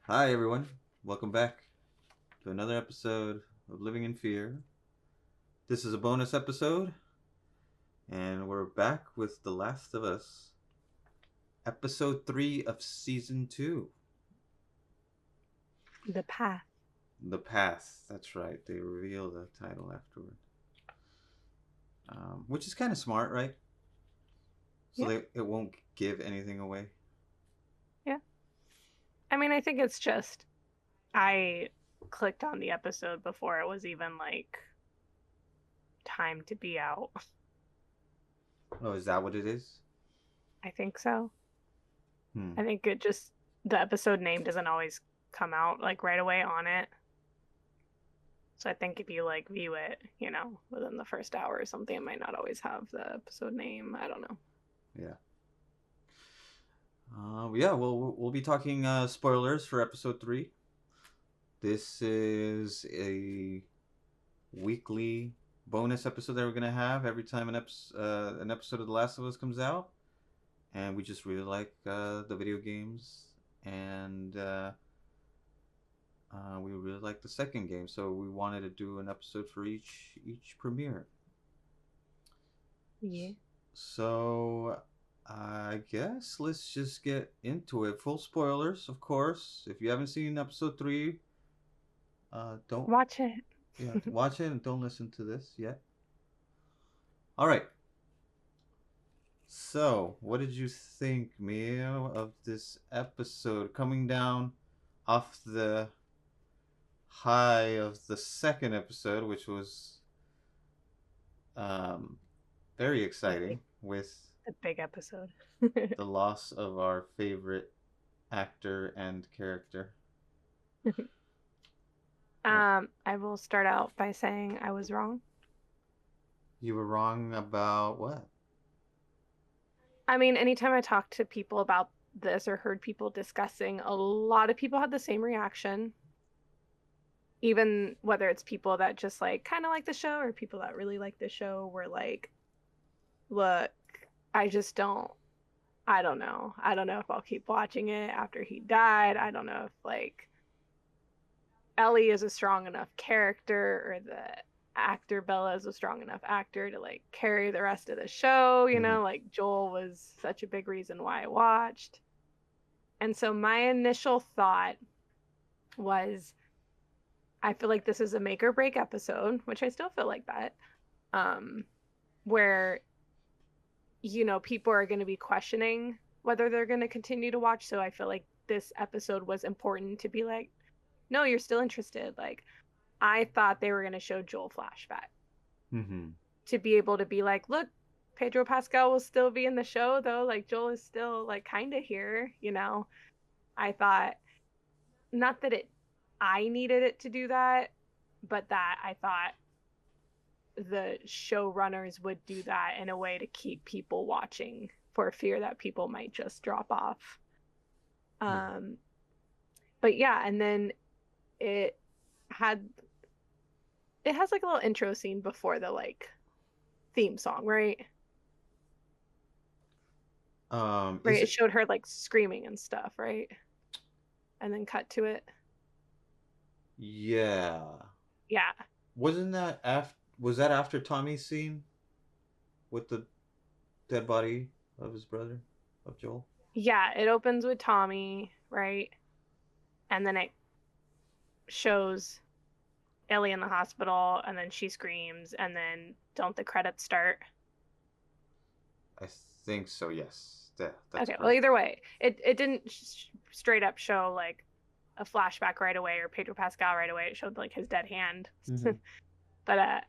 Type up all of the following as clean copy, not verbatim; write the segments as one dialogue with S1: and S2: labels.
S1: Hi, everyone. Welcome back to another episode of Living in Fear. This is a bonus episode, and we're back with The Last of Us, episode 3 of season 2.
S2: The path.
S1: The Path. That's right. They reveal the title afterward. Which is kind of smart, right? So
S2: Yeah,
S1: it won't give anything away.
S2: yeah. I mean, I think it's just I clicked on the episode before it was even like time to be out.
S1: Oh, is that what it is?
S2: I think so.
S1: Hmm.
S2: I think it just the episode name doesn't always come out like right away on it. So I think if you like view it, within the first hour or something, it might not always have the episode name. I don't know.
S1: Yeah. Yeah, we'll be talking spoilers for episode 3. This is a weekly bonus episode that we're gonna have every time an episode of The Last of Us comes out, and we just really like the video games, and we really like the second game, so we wanted to do an episode for each premiere.
S2: Yeah.
S1: So I guess let's just get into it. Full spoilers, of course. If you haven't seen episode 3, don't
S2: Watch it.
S1: yeah watch it and don't listen to this yet. All right. So, what did you think, Mia, of this episode coming down off the high of the second episode, which was um, very
S2: The big
S1: exciting with
S2: the big episode.
S1: the loss of our favorite actor and character? What?
S2: I will start out by saying I was wrong.
S1: You were wrong about what?
S2: I mean, anytime I talked to people about this or heard people discussing, a lot of people had the same reaction. Even whether it's people that just like kind of like the show or people that really like the show were like, look, I just don't, I don't know. I don't know if I'll keep watching it after he died. I don't know if like Ellie is a strong enough character or the actor Bella is a strong enough actor to like carry the rest of the show.
S1: Mm-hmm.
S2: Like Joel was such a big reason why I watched. And so my initial thought was I feel like this is a make or break episode, which I still feel like that, um, where, people are going to be questioning whether they're going to continue to watch. So I feel like this episode was important to be like, no, you're still interested. Like, I thought they were going to show Joel flashback
S1: Mm-hmm.
S2: to be able to be like, look, Pedro Pascal will still be in the show, though. Like, Joel is still, like, kind of here. I thought, not that I needed it to do that, but that I thought the showrunners would do that in a way to keep people watching for fear that people might just drop off.
S1: Yeah.
S2: Um, but yeah, and then it had it has like a little intro scene before the like theme song, right? Right.
S1: Is
S2: It
S1: it?
S2: showed her like screaming and stuff, right? And then cut to it.
S1: Yeah.
S2: Yeah.
S1: Wasn't that after? Was that after Tommy's scene with the dead body of his brother, of Joel?
S2: Yeah, it opens with Tommy, right? And then it shows Ellie in the hospital, and then she screams, and then don't the credits start?
S1: I think so. Yes, that's
S2: Okay, well,
S1: correct.
S2: either way, it didn't straight up show like a flashback right away or Pedro Pascal right away. It showed like his dead hand.
S1: Mm-hmm.
S2: But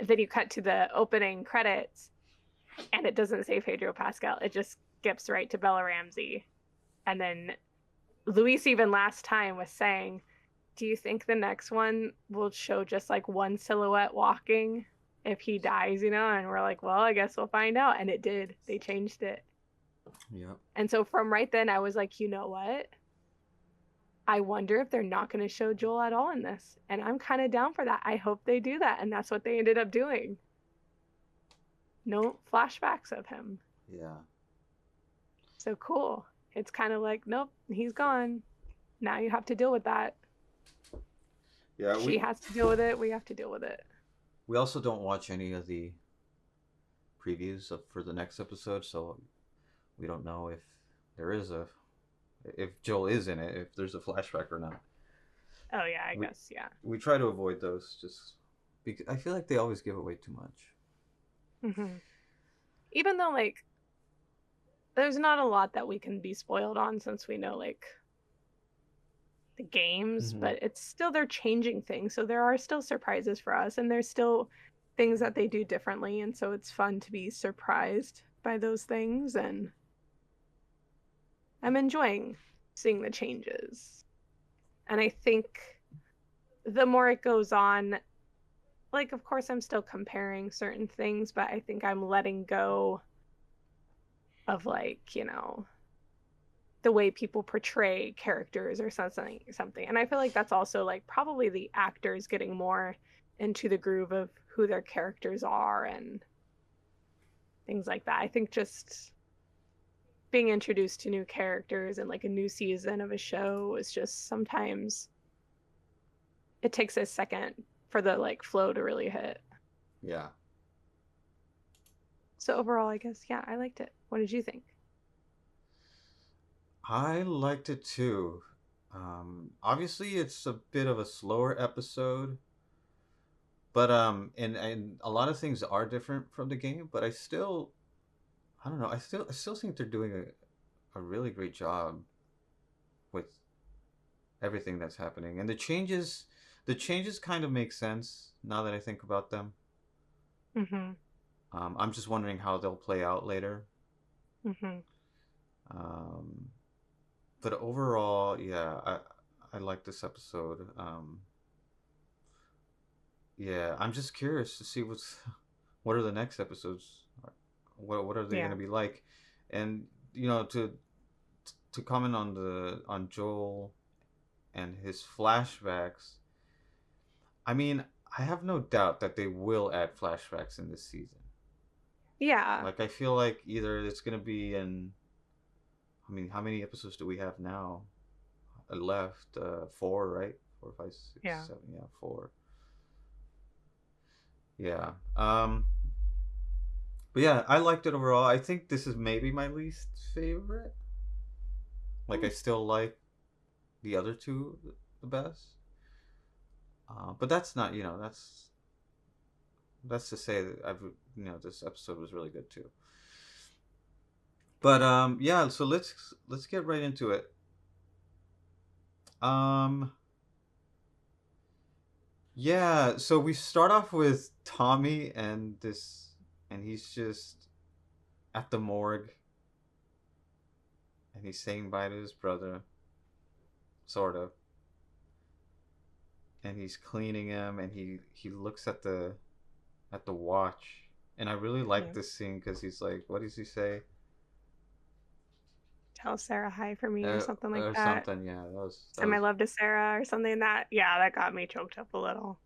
S2: then you cut to the opening credits, and it doesn't say Pedro Pascal. It just skips right to Bella Ramsey, and then Luis even last time was saying, "Do you think the next one will show just like one silhouette walking if he dies?" And we're like, "Well, I guess we'll find out." And it did. They changed it.
S1: Yeah.
S2: And so from right then, I was like, you know what? I wonder if they're not going to show Joel at all in this. And I'm kind of down for that. I hope they do that. And that's what they ended up doing. No flashbacks of him.
S1: Yeah.
S2: So cool. It's kind of like, nope, he's gone. now you have to deal with that.
S1: Yeah,
S2: She has to deal with it. We have to deal with it.
S1: we also don't watch any of the previews for the next episode, so we don't know there is a if Joel is in it, if there's a flashback or not.
S2: Oh yeah, I
S1: We
S2: guess, yeah.
S1: we try to avoid those just because I feel like they always give away too much.
S2: Even though like there's not a lot that we can be spoiled on since we know like the games,
S1: Mm-hmm.
S2: but it's still they're changing things, so there are still surprises for us, and there's still things that they do differently, and so it's fun to be surprised by those things, and I'm enjoying seeing the changes. And I think the more it goes on, like of course I'm still comparing certain things, but I think I'm letting go of like, the way people portray characters or something. And I feel like that's also like probably the actors getting more into the groove of who their characters are and things like that. I think just being introduced to new characters and like a new season of a show is just sometimes it takes a second for the like flow to really hit.
S1: Yeah,
S2: So overall, I guess yeah, I liked it. What did you think?
S1: I liked it too. Obviously, it's a bit of a slower episode, but and a lot of things are different from the game. But I don't know. I still think they're doing a really great job with everything that's happening, and the changes kind of make sense now that I think about them.
S2: Mm-hmm.
S1: I'm just wondering how they'll play out later.
S2: Mm-hmm.
S1: Um, but overall, yeah, I like this episode. Yeah, I'm just curious to see what are the next episodes. What are they going
S2: Yeah.
S1: to be like? And to comment on the on Joel and his flashbacks. I mean, I have no doubt that they will add flashbacks in this season.
S2: Yeah.
S1: Like I feel like either it's going to be in I mean, how many episodes do we have now? Left four, right? Four, five, six,
S2: Yeah.
S1: seven. Yeah, four. Yeah. But yeah, I liked it overall. I think this is maybe my least favorite. Like, I
S2: Mm.
S1: still like the other two the best. But that's not, that's to say that this episode was really good too. But yeah. So let's get right into it. Um, yeah. So we start off with Tommy and he's just at the morgue, and he's saying bye to his brother, sort of, and he's cleaning him, and he looks at the watch, and I really like
S2: Yeah.
S1: this scene because he's like, what does he say?
S2: Tell Sarah hi for me or something like
S1: Or
S2: that.
S1: something. Yeah, that
S2: Send my
S1: was
S2: love to Sarah or something that yeah, that got me choked up a little.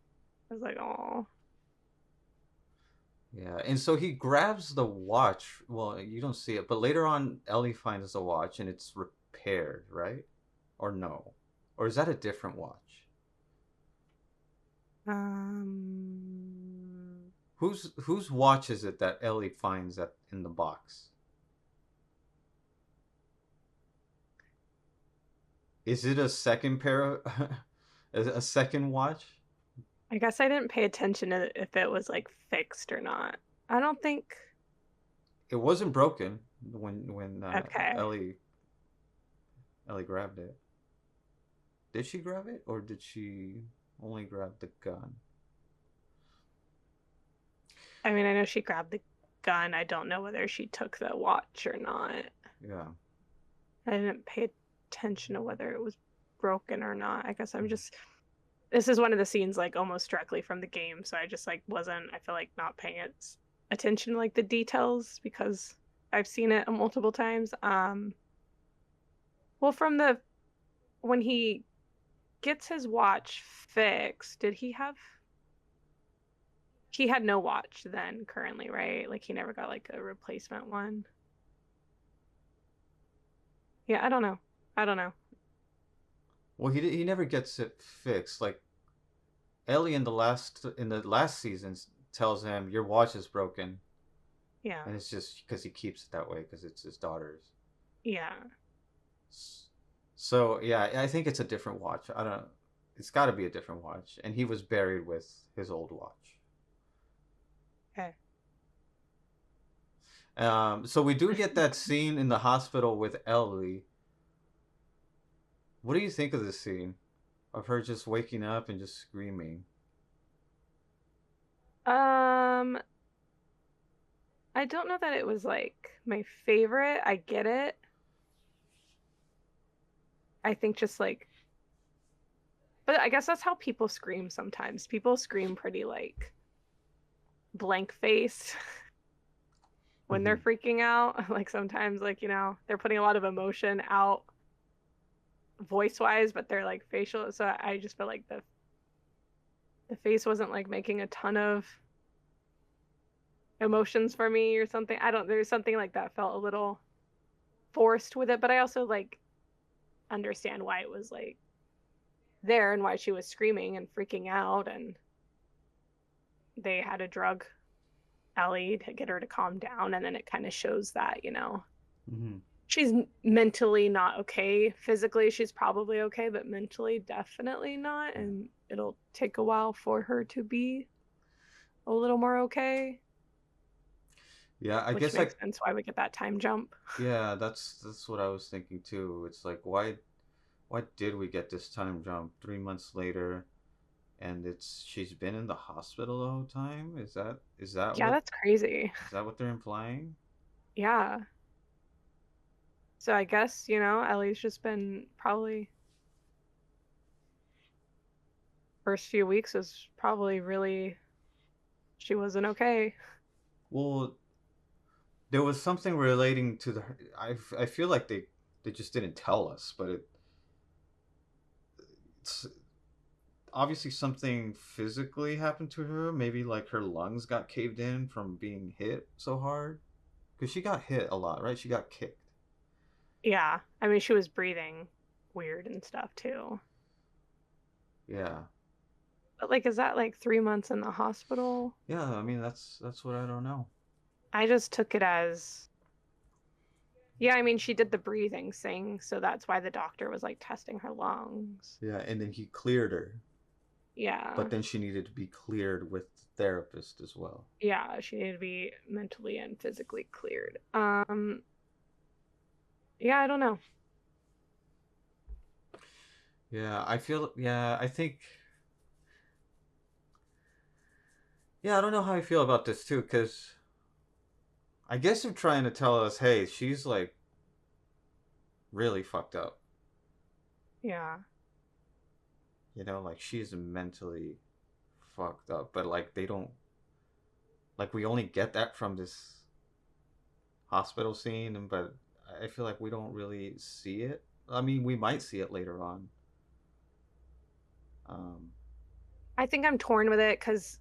S2: I was like, oh.
S1: yeah. And so he grabs the watch. Well, you don't see it, but later on, Ellie finds the watch, and it's repaired, right? Or no? Or is that a different watch? Whose watch is it that Ellie finds in the box? Is it a second pair of a second watch?
S2: I guess I didn't pay attention to if it was like fixed or not. I don't think.
S1: It wasn't broken when
S2: Okay.
S1: Ellie grabbed it. Did she grab it, or did she only grab the gun?
S2: I mean, I know she grabbed the gun. I don't know whether she took the watch or not.
S1: Yeah.
S2: I didn't pay attention to whether it was broken or not. I guess I'm just. This is one of the scenes like almost directly from the game, so I just like wasn't. I feel like not paying attention to like the details because I've seen it multiple times. Well, from the when he gets his watch fixed, did he have he had no watch then currently, right? Like he never got like a replacement one. Yeah, I don't know. I don't know.
S1: Well, he never gets it fixed. Like Ellie in the last seasons tells him your watch is broken,
S2: Yeah.
S1: and it's just because he keeps it that way because it's his daughter's.
S2: Yeah.
S1: So yeah, I think it's a different watch. I don't. It's got to be a different watch, and he was buried with his old watch.
S2: Okay.
S1: So we do get that scene in the hospital with Ellie. What do you think of this scene of her just waking up and just screaming?
S2: Um, I don't know that it was like my favorite. I get it. I think just like, but I guess that's how people scream sometimes. People scream pretty like blank faced when they're
S1: Mm-hmm.
S2: freaking out. Like sometimes, like, they're putting a lot of emotion out voice wise, but they're like facial. So I just feel like the face wasn't like making a ton of emotions for me or something. I don't, there's something like that felt a little forced with it, but I also like understand why it was like there and why she was screaming and freaking out, and they had to drug Ellie to get her to calm down, and then it kind of shows that,
S1: Mm-hmm.
S2: she's mentally not okay. Physically she's probably okay, but mentally definitely not,
S1: Yeah.
S2: and it'll take a while for her to be a little more okay,
S1: Yeah, I
S2: which
S1: guess I
S2: makes sense why we get that time jump.
S1: yeah, that's what I was thinking too. It's like why did we get this time jump 3 months later and it's she's been in the hospital the whole time?
S2: Yeah, that's crazy.
S1: Is that what they're implying?
S2: Yeah. So I guess, Ellie's just been probably first few weeks was probably really she wasn't okay.
S1: Well, there was something relating to the I feel like they just didn't tell us, but it's obviously something physically happened to her. Maybe like her lungs got caved in from being hit so hard because she got hit a lot, right? She got kicked.
S2: Yeah. I mean, she was breathing weird and stuff too.
S1: Yeah.
S2: But like, is that like 3 months in the hospital?
S1: Yeah, I mean that's what I don't know.
S2: I just took it as, yeah, I mean, she did the breathing thing, so that's why the doctor was like testing her lungs.
S1: Yeah, and then he cleared her, but
S2: Yeah.
S1: then she needed to be cleared with the therapist as well.
S2: Yeah, she needed to be mentally and physically cleared. Yeah, I don't know.
S1: Yeah, I think yeah, I don't know how I feel about this too cuz I guess they're trying to tell us, "Hey, she's like really fucked up."
S2: Yeah.
S1: Like she's mentally fucked up, but like they don't like we only get that from this hospital scene, but I feel like we don't really see it. I mean, we might see it later on. Um,
S2: I think I'm torn with it because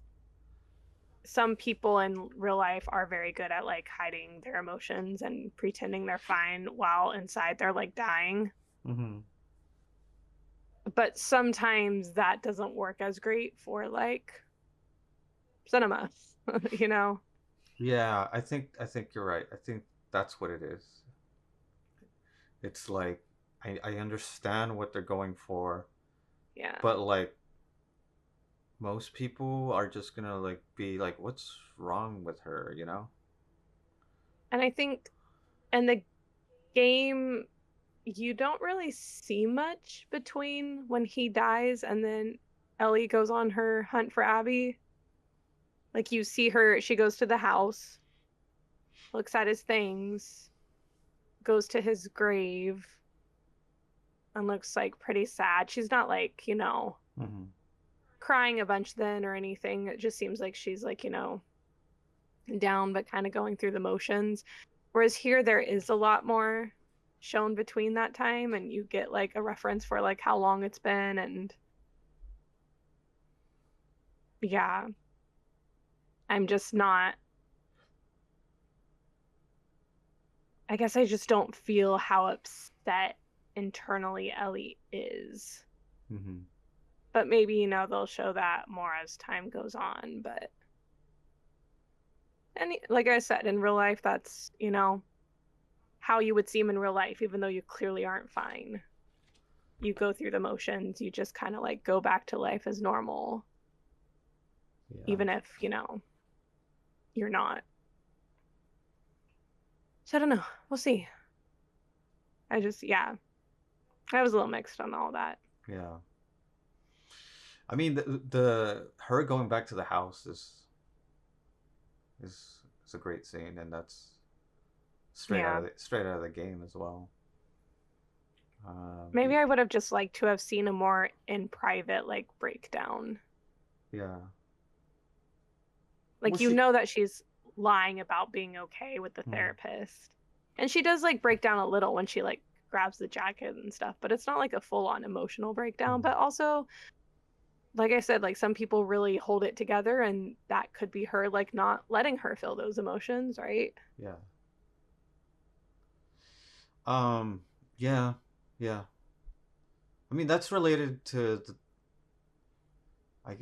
S2: some people in real life are very good at like hiding their emotions and pretending they're fine while inside they're like dying.
S1: mm-hmm.
S2: But sometimes that doesn't work as great for like cinema, you know?
S1: Yeah, I think you're right. I think that's what it is. It's like I understand what they're going for,
S2: Yeah.
S1: but like most people are just gonna like be like, what's wrong with her?
S2: And I think in the game, you don't really see much between when he dies and then Ellie goes on her hunt for Abby. Like you see her, she goes to the house, looks at his things, goes to his grave, and looks like pretty sad. She's not like,
S1: Mm-hmm.
S2: crying a bunch then or anything. It just seems like she's like, down but kind of going through the motions. Whereas here there is a lot more shown between that time, and you get like a reference for like how long it's been, and yeah, I'm just not, I guess I just don't feel how upset internally Ellie is. But maybe, you know, they'll show that more as time goes on. But, and like I said, in real life, that's, you know, how you would seem in real life, even though you clearly aren't fine. You go through the motions, you just kind of like go back to life as normal,
S1: Yeah.
S2: even if, you know, you're not. So I don't know. We'll see. I just, yeah, I was a little mixed on all that.
S1: Yeah. I mean, the her going back to the house is a great scene, and that's
S2: Yeah.
S1: straight out of the game as well.
S2: Maybe I would have just liked to have seen a more in private, like, breakdown.
S1: Yeah. Well,
S2: Like, you know that she's lying about being okay with the
S1: hmm.
S2: therapist. And she does, like, break down a little when she, like, grabs the jacket and stuff, but it's not like a full on emotional breakdown.
S1: Hmm.
S2: But also, like I said, like, some people really hold it together, and that could be her, like, not letting her feel those emotions, right?
S1: Yeah. Um. Yeah. Yeah. I mean, that's related to I.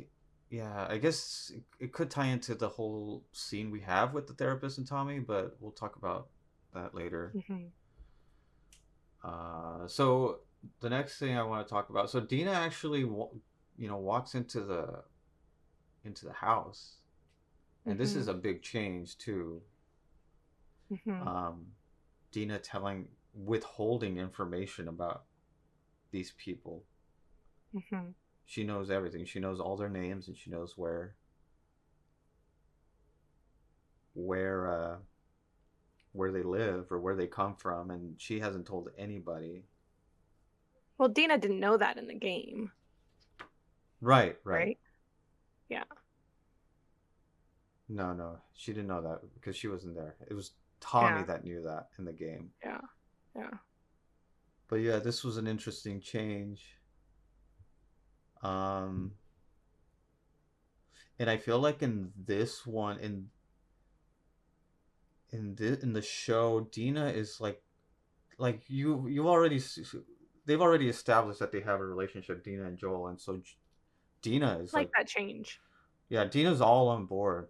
S1: Yeah, I guess it could tie into the whole scene we have with the therapist and Tommy, but we'll talk about that later.
S2: Mm-hmm.
S1: So the next thing I want to talk about. So Dina actually, walks into the house, and this
S2: Mm-hmm.
S1: is a big change too.
S2: Mm-hmm.
S1: Um, Dina withholding information about these people.
S2: Mm-hmm.
S1: She knows everything. She knows all their names, and she knows where where they live or where they come from, and she hasn't told anybody.
S2: Well, Dina didn't know that in the game,
S1: Right, right.
S2: right? Yeah.
S1: No, no, she didn't know that because she wasn't there. It was Tommy
S2: Yeah.
S1: that knew that in the game.
S2: Yeah. Yeah.
S1: But yeah, this was an interesting change. Um, and I feel like in this one, in the show, Dina is like you already they've already established that they have a relationship, Dina and Joel, and so Dina is
S2: Like
S1: like,
S2: that change.
S1: yeah, Dina's all on board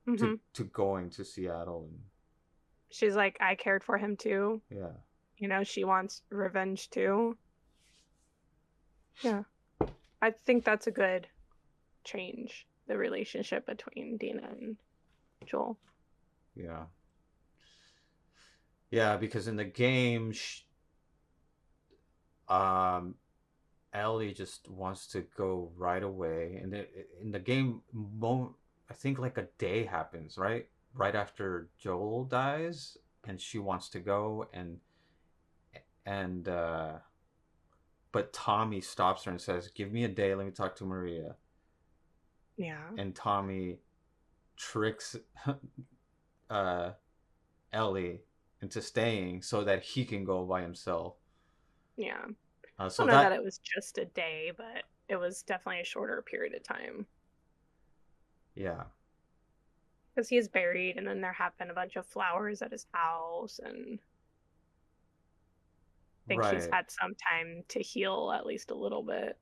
S2: Mm-hmm.
S1: to going to Seattle, and
S2: She's like, I cared for him too.
S1: yeah,
S2: You know, she wants revenge too. Yeah. I think that's a good change, the relationship between Dina and Joel.
S1: yeah, yeah, because in the game, um, Ellie just wants to go right away, and in the game, I think like a day happens right after Joel dies, and she wants to go, and but Tommy stops her and says, "Give me a day. Let me talk to Maria."
S2: Yeah.
S1: And Tommy tricks uh, Ellie into staying so that he can go by himself.
S2: Yeah. I
S1: So
S2: don't know that
S1: that
S2: it was just a day, but it was definitely a shorter period of time.
S1: yeah,
S2: Because he is buried, and then there have been a bunch of flowers at his house, and I think he's
S1: right.
S2: had some time to heal at least a little bit,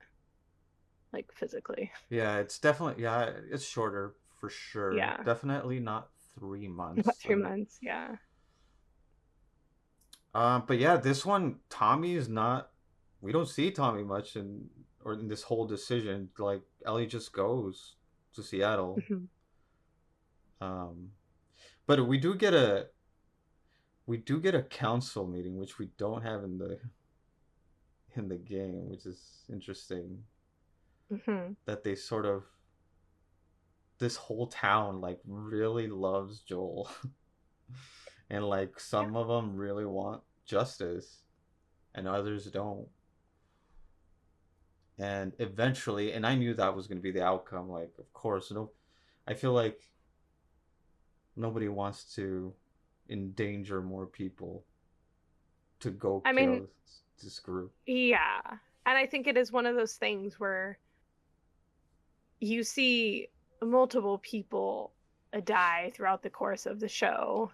S2: like physically.
S1: Yeah, it's definitely yeah, it's shorter for sure.
S2: Yeah.
S1: Definitely not three
S2: About
S1: months.
S2: 2 months. Yeah.
S1: But yeah, this one Tommy is not. We don't see Tommy much in this whole decision. Like Ellie just goes to Seattle.
S2: Mhm.
S1: Um, but we do get a council meeting, which we don't have in the game, which is interesting.
S2: Mhm.
S1: That they sort of this whole town like really loves Joel, and like
S2: Yeah.
S1: some of them really want justice, and others don't. And eventually, and I knew that was going to be the outcome. Like, of course, no, I feel like nobody wants to endanger more people to go
S2: I mean,
S1: kill this group.
S2: yeah. And I think it is one of those things where you see multiple people die throughout the course of the show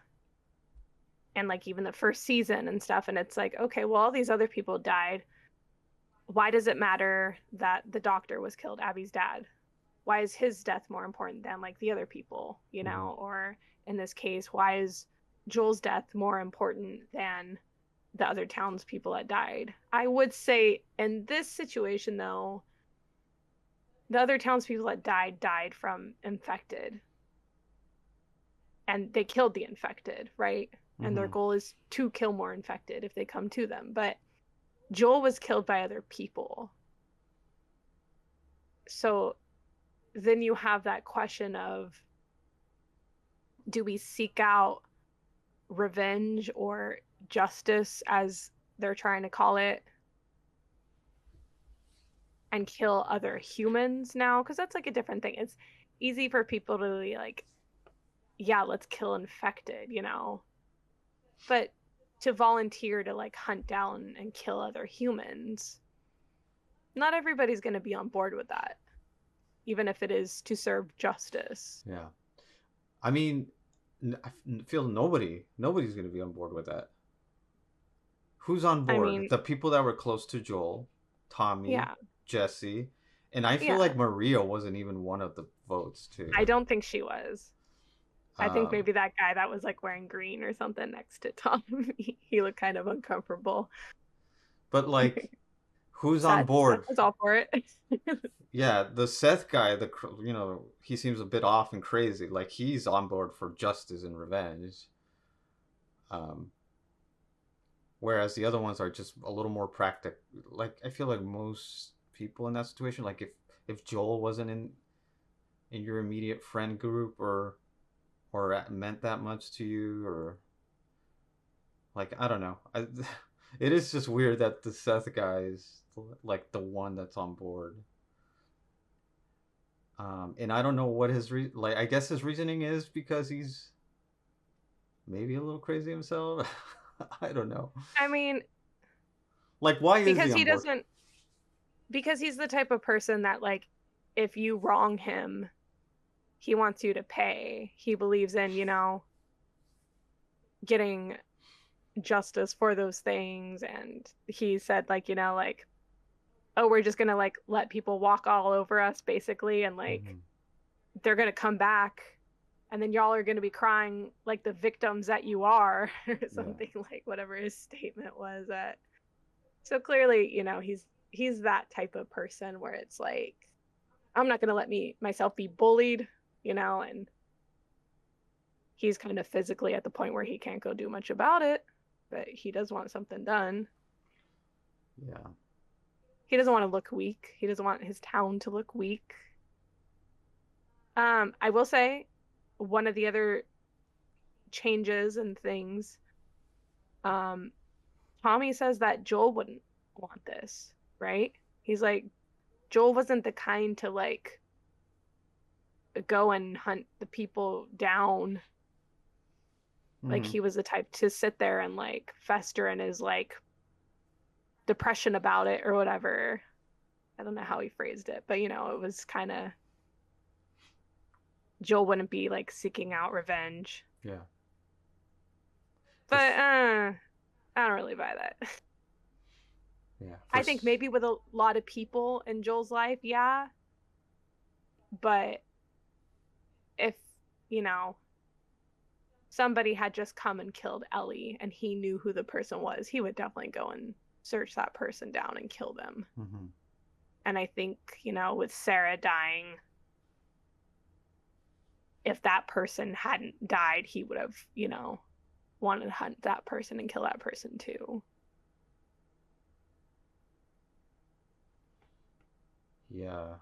S2: and like even the first season and stuff, and it's like, okay, well, all these other people died, why does it matter that the doctor was killed, Abby's dad? Why is his death more important than like the other people, you
S1: Mm-hmm.
S2: know? Or in this case, why is Joel's death more important than the other townspeople that died? I would say in this situation, though, the other townspeople that died from infected, and they killed the infected, right? And their
S1: Mm-hmm.
S2: goal is to kill more infected if they come to them. But Joel was killed by other people. So then you have that question of, do we seek out revenge or justice, as they're trying to call it, and kill other humans now? Because that's like a different thing. It's easy for people to be like, yeah, let's kill infected, you know? But to volunteer to like hunt down and kill other humans, not everybody's going to be on board with that, even if it is to serve justice.
S1: Yeah. I mean, I feel nobody's going to be on board with that. Who's on
S2: I
S1: board?
S2: mean,
S1: The people that were close to Joel, Tommy,
S2: yeah,
S1: Jesse, and I feel
S2: yeah.
S1: like Maria wasn't even one of the votes
S2: I
S1: too.
S2: don't think she was. I think
S1: Um,
S2: maybe that guy that was like wearing green or something next to Tom, he looked kind of uncomfortable.
S1: but like, who's on
S2: Seth
S1: board?
S2: was all for it.
S1: Yeah, the Seth guy, he seems a bit off and crazy. Like he's on board for justice and revenge. Um, whereas the other ones are just a little more practical. Like I feel like most people in that situation, like if Joel wasn't in your immediate friend group or meant that much to you, or like I don't know. It is just weird that the Seth guy is like the one that's on board. And I don't know what like. I guess his reasoning is because he's maybe a little crazy himself. I don't know.
S2: I mean,
S1: Like, why is he
S2: because
S1: on
S2: he
S1: board?
S2: doesn't, because he's the type of person that, like, if you wrong him, he wants you to pay. He believes in, you know, getting justice for those things. And he said, like, you know, like, oh, we're just gonna like let people walk all over us basically, and like
S1: Mm-hmm.
S2: they're gonna come back, and then y'all are gonna be crying like the victims that you are, or
S1: Yeah.
S2: something, like whatever his statement was. That so clearly, you know, he's that type of person where it's like, I'm not gonna let myself be bullied, you know, and he's kind of physically at the point where he can't go do much about it, but he does want something done.
S1: Yeah.
S2: He doesn't want to look weak. He doesn't want his town to look weak. I will say one of the other changes and things, um, Tommy says that Joel wouldn't want this, right? He's like, Joel wasn't the kind to like go and hunt the people down. Like
S1: Mm-hmm.
S2: he was the type to sit there and like fester in his like depression about it or whatever. I don't know how he phrased it, but you know, it was kind of, Joel wouldn't be like seeking out revenge.
S1: Yeah. For
S2: But
S1: sh-
S2: I don't really buy that.
S1: yeah.
S2: I think maybe with a lot of people in Joel's life, yeah. But if, you know, somebody had just come and killed Ellie and he knew who the person was, he would definitely go and search that person down and kill them.
S1: Mm-hmm.
S2: And I think, you know, with Sarah dying, if that person hadn't died, he would have, you know, wanted to hunt that person and kill that person too.
S1: Yeah.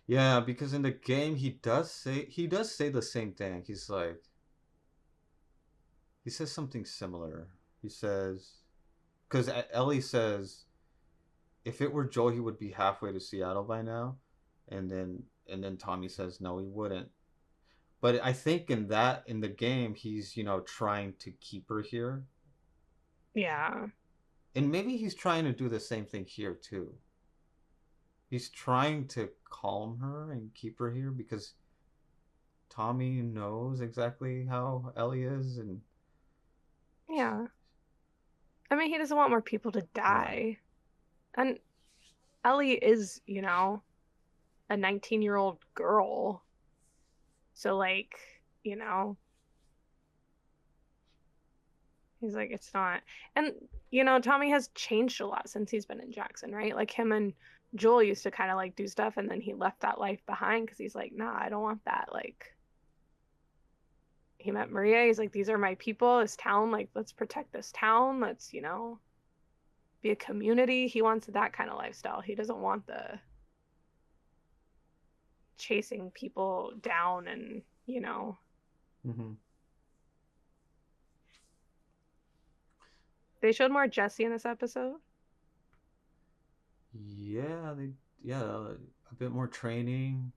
S1: Yeah, because in the game he does say the same thing. He says something similar. He says because Ellie says if it were Joel he would be halfway to Seattle by now, and then Tommy says no he wouldn't. But I think in the game he's trying to keep her here,
S2: Yeah.
S1: and maybe he's trying to do the same thing here too. He's trying to calm her and keep her here because Tommy knows exactly how Ellie is, and
S2: Yeah. I mean, he doesn't want more people to
S1: yeah,
S2: die. And Ellie is, a 19-year-old girl. So like, you know, he's like, it's not. And, Tommy has changed a lot since he's been in Jackson, right? Like him and Joel used to kind of like do stuff and then he left that life behind because he's like, nah, I don't want that. Like, he met Maria. He's like, these are my people, this town. Like, let's protect this town. Let's, be a community. He wants that kind of lifestyle. He doesn't want the chasing people down and,
S1: Mm-hmm.
S2: they showed more Jesse in this episode.
S1: Yeah, a bit more training.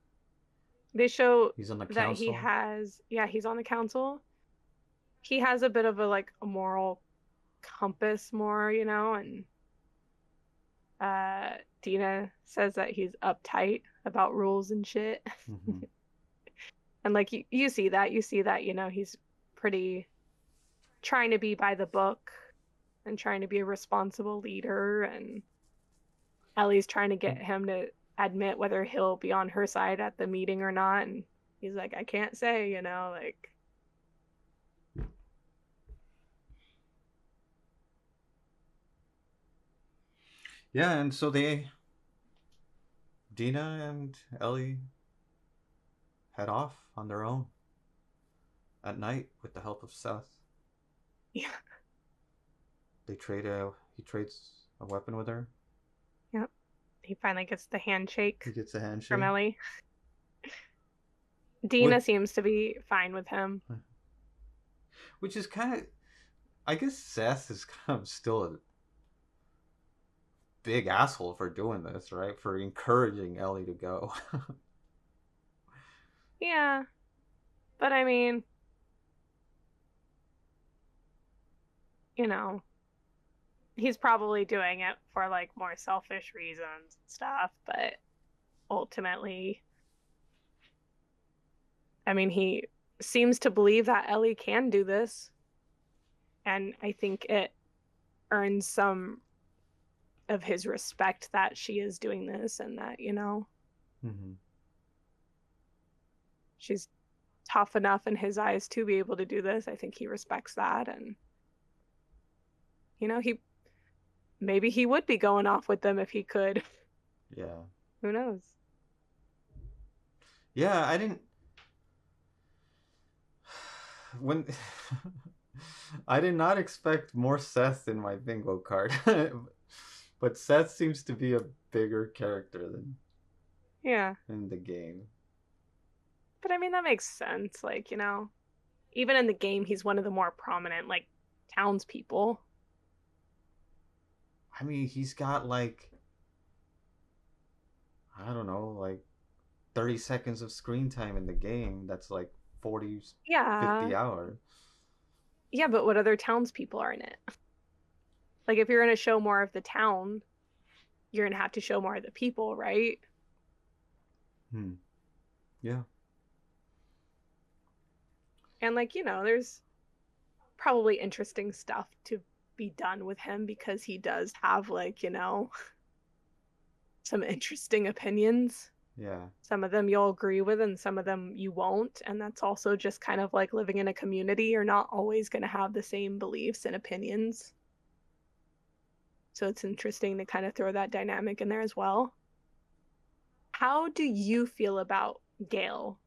S2: They show
S1: He's on the
S2: that he
S1: council.
S2: has, yeah, he's on the council. He has a bit of a like a moral compass more, and uh Dina says that he's uptight about rules and shit.
S1: Mm-hmm.
S2: And like you see that, he's pretty trying to be by the book and trying to be a responsible leader and Ellie's trying to get him to admit whether he'll be on her side at the meeting or not and he's like I can't say, like
S1: Yeah, and so Dina and Ellie head off on their own at night with the help of Seth.
S2: yeah,
S1: He trades a weapon with her.
S2: yep. He finally gets the handshake
S1: He gets a
S2: from
S1: handshake.
S2: Ellie.
S1: With
S2: Dina seems to be fine with him.
S1: which is kind of, I guess Seth is kind of still a big asshole for doing this, right? For encouraging Ellie to go.
S2: Yeah, but I mean, you know, he's probably doing it for like more selfish reasons and stuff, but ultimately, I mean, he seems to believe that Ellie can do this, and I think it earns some of his respect that she is doing this and that,
S1: Mm-hmm.
S2: she's tough enough in his eyes to be able to do this. I think he respects that and he maybe he would be going off with them if he could.
S1: Yeah.
S2: Who knows?
S1: Yeah, I didn't when I did not expect more Seth in my bingo card. But Seth seems to be a bigger character than
S2: Yeah.
S1: in the game.
S2: But I mean that makes sense. Like, even in the game he's one of the more prominent like townspeople.
S1: I mean, he's got like, I don't know, like 30 seconds of screen time in the game. That's like 40,
S2: Yeah.
S1: 50 hours.
S2: Yeah, but what other townspeople are in it? Like if you're gonna show more of the town, you're gonna have to show more of the people, right?
S1: Hmm. Yeah.
S2: And like, there's probably interesting stuff to be done with him because he does have like, some interesting opinions.
S1: Yeah.
S2: Some of them you'll agree with and some of them you won't. And that's also just kind of like living in a community. You're not always going to have the same beliefs and opinions. So it's interesting to kind of throw that dynamic in there as well. How do you feel about Gail,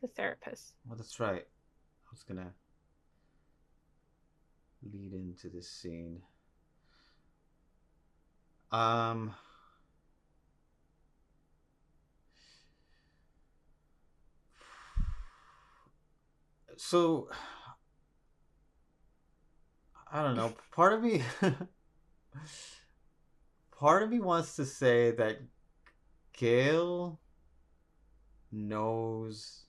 S2: the therapist?
S1: Well, that's right. I was gonna lead into this scene. Um. So I don't know. Part of me wants to say that Gail knows.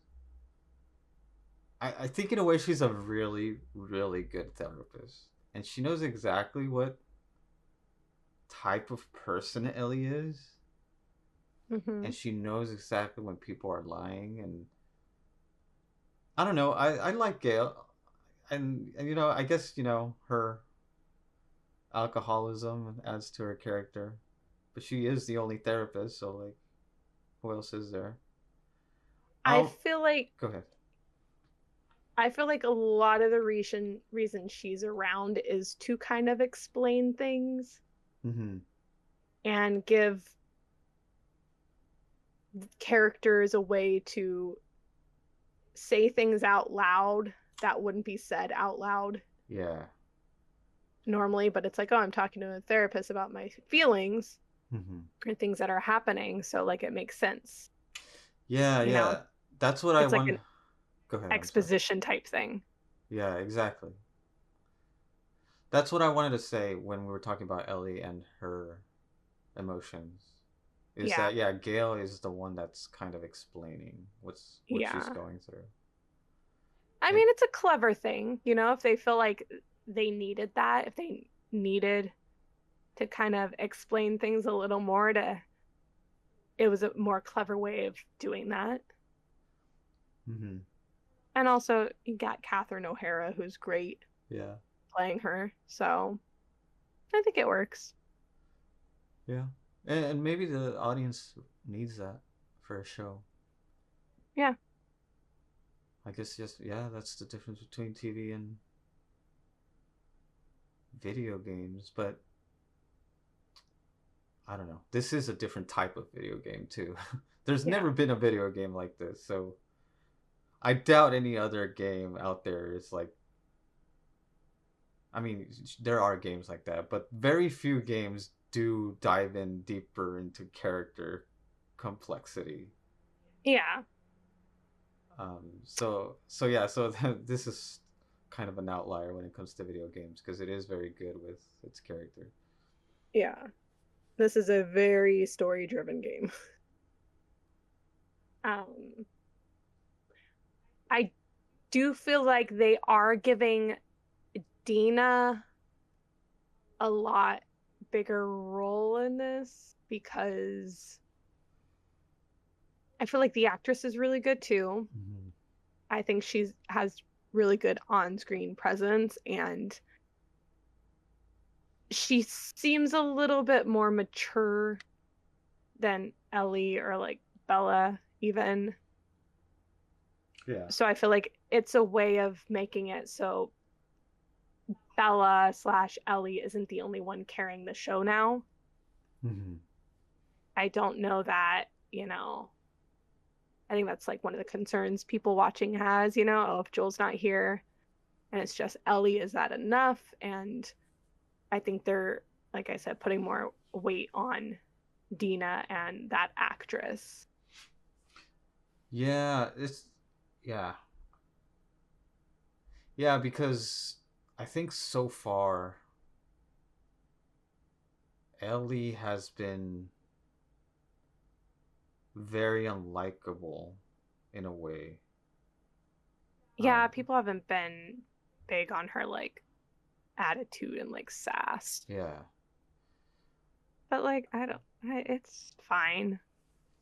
S1: I think in a way she's a really, really good therapist, and she knows exactly what type of person Ellie is,
S2: Mm-hmm.
S1: and she knows exactly when people are lying. And I don't know. I like Gail, and I guess her alcoholism adds to her character. but she is the only therapist, so like, who else is there?
S2: I
S1: I'll
S2: feel like
S1: go ahead.
S2: a lot of the reason she's around is to kind of explain things
S1: Mm-hmm.
S2: and give characters a way to say things out loud that wouldn't be said out loud
S1: Yeah.
S2: normally, but it's like, oh, I'm talking to a therapist about my feelings
S1: Mm-hmm.
S2: or things that are happening, so like it makes sense,
S1: Yeah,
S2: you know?
S1: yeah. That's what I
S2: It's like
S1: want.
S2: an
S1: Go ahead. I'm sorry.
S2: exposition type thing.
S1: Yeah, exactly. That's what I wanted to say when we were talking about Ellie and her emotions. Is
S2: Yeah.
S1: that yeah, Gail is the one that's kind of explaining what she's
S2: Yeah.
S1: going through.
S2: I
S1: And
S2: mean, it's a clever thing, if they feel like they needed that, if they needed to kind of explain things a little more to it was a more clever way of doing that.
S1: mm-hmm.
S2: And also you got Catherine O'Hara, who's great
S1: Yeah,
S2: playing her. So I think it works.
S1: yeah, and maybe the audience needs that for a show.
S2: Yeah.
S1: I guess just yeah, that's the difference between TV and video games. But I don't know. This is a different type of video game too. There's
S2: Yeah.
S1: never been a video game like this, so I doubt any other game out there is like. I mean, there are games like that, but very few games do dive in deeper into character complexity.
S2: Yeah.
S1: So yeah, so this is kind of an outlier when it comes to video games because it is very good with its character.
S2: Yeah. This is a very story driven game. Um, I do feel like they are giving Dina a lot bigger role in this because I feel like the actress is really good too.
S1: Mm-hmm.
S2: I think she's has really good on-screen presence and she seems a little bit more mature than Ellie or like Bella even.
S1: Yeah.
S2: So I feel like it's a way of making it so Bella slash Ellie isn't the only one carrying the show now.
S1: Mm-hmm.
S2: I don't know that, I think that's like one of the concerns people watching has, oh, if Joel's not here and it's just Ellie, is that enough? And I think they're, like I said, putting more weight on Dina and that actress.
S1: Yeah, it's yeah. Yeah, because I think so far Ellie has been very unlikable in a way.
S2: Yeah, people haven't been big on her like attitude and like sass.
S1: Yeah.
S2: But like it's fine